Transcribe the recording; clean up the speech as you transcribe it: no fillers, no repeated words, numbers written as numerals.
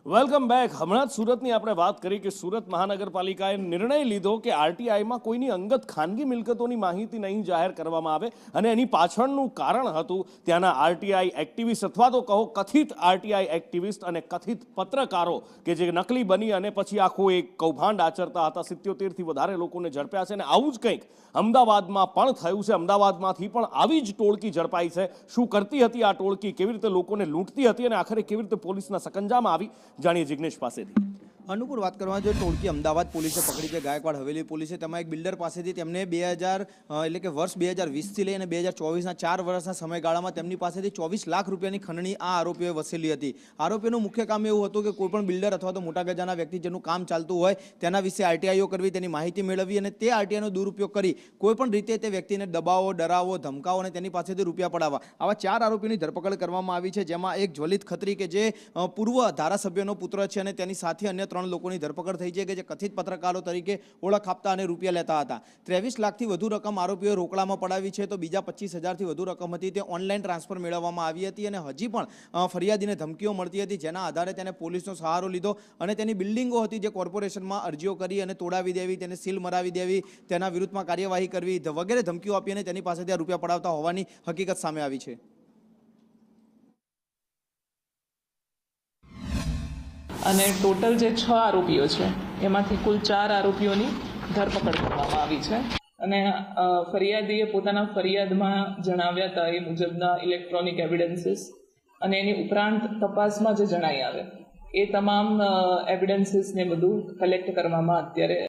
Welcome back. હમણાં જ સુરતની આપણે વાત કરી કે સુરત મહાનગરપાલિકાએ નિર્ણય લીધો કે આરટીઆઈમાં કોઈની અંગત ખાનગી મિલકતોની માહિતી નહીં જાહેર કરવામાં આવે અને એની પાછળનું કારણ હતું ત્યાંના આરટીઆઈ એક્ટિવિસ્ટ અથવા તો કહો કથિત આરટીઆઈ એક્ટિવિસ્ટ અને કથિત પત્રકારો કે જે નકલી બની અને પછી આખું એક કૌભાંડ આચરતા હતા. 77થી વધારે લોકોને ઝડપ્યા છે અને આવું જ કંઈક અમદાવાદમાં પણ થયું છે. અમદાવાદમાંથી પણ આવી જ ટોળકી ઝડપાઈ છે. શું કરતી હતી આ ટોળકી, કેવી રીતે લોકોને લૂંટતી હતી અને આખરે કેવી રીતે પોલીસના સકંજામાં આવી, જાણીએ જિગ્નેશ પાસેથી. અનુકૂળ વાત કરવા જો ટોળકી અમદાવાદ પોલીસે પકડી છે, ગાયકવાડ હવેલી પોલીસે તેમાં એક બિલ્ડર પાસેથી તેમને 2000 એટલે કે વર્ષ 2020થી લઈને 2024ના 4 વર્ષના સમયગાળામાં તેમની પાસેથી 24 લાખ રૂપિયાની ખંડણી આ આરોપીઓએ વસેલી હતી. આરોપીઓનું મુખ્ય કામ એવું હતું કે કોઈપણ બિલ્ડર અથવા તો મોટા ગજાના વ્યક્તિ જેનું કામ ચાલતું હોય તેના વિશે આરટીઆઈઓ કરવી, તેની માહિતી મેળવવી અને તે આરટીઆઈનો દુરુપયોગ કરી કોઈપણ રીતે તે વ્યક્તિને દબાવો, ડરાવો, ધમકાવો અને તેની પાસેથી રૂપિયા પડાવવા. આવા 4 આરોપીની ધરપકડ કરવામાં આવી છે, જેમાં એક જ્વલિત ખત્રી કે જે પૂર્વ ધારાસભ્યનો પુત્ર છે અને તેની સાથે અન્ય 3 લોકોની ધરપકડ થઈ છે કે જે કથિત પત્રકારો તરીકે ઓળખ આપતા અને રૂપિયા લેતા હતા. 23 લાખથી વધુ રકમ આરોપીઓએ રોકડામાં પડાવી છે, તો બીજા 25,000થી વધુ રકમ હતી તે ઓનલાઈન ટ્રાન્સફર મેળવવામાં આવી હતી અને હજી પણ ફરિયાદીને ધમકીઓ મળતી હતી, જેના આધારે તેને પોલીસનો સહારો લીધો અને તેની બિલ્ડિંગો હતી જે કોર્પોરેશનમાં અરજીઓ કરી અને તોડાવી દેવી, તેને સીલ મરાવી દેવી, તેના વિરુદ્ધમાં કાર્યવાહી કરવી વગેરે ધમકીઓ આપી અને તેની પાસેથી આ રૂપિયા પડાવતા હોવાની હકીકત સામે આવી છે. અને ટોટલ જે 6 આરોપીઓ છે એમાંથી કુલ 4 આરોપીઓની ધરપકડ કરવામાં આવી છે અને ફરિયાદીએ પોતાના ફરિયાદમાં જણાવ્યા હતા એ મુજબના ઇલેક્ટ્રોનિક એવિડન્સીસ અને એની ઉપરાંત તપાસમાં જે જણાઈ આવે એ તમામ એવિડન્સીસને બધું કલેક્ટ કરવામાં અત્યારે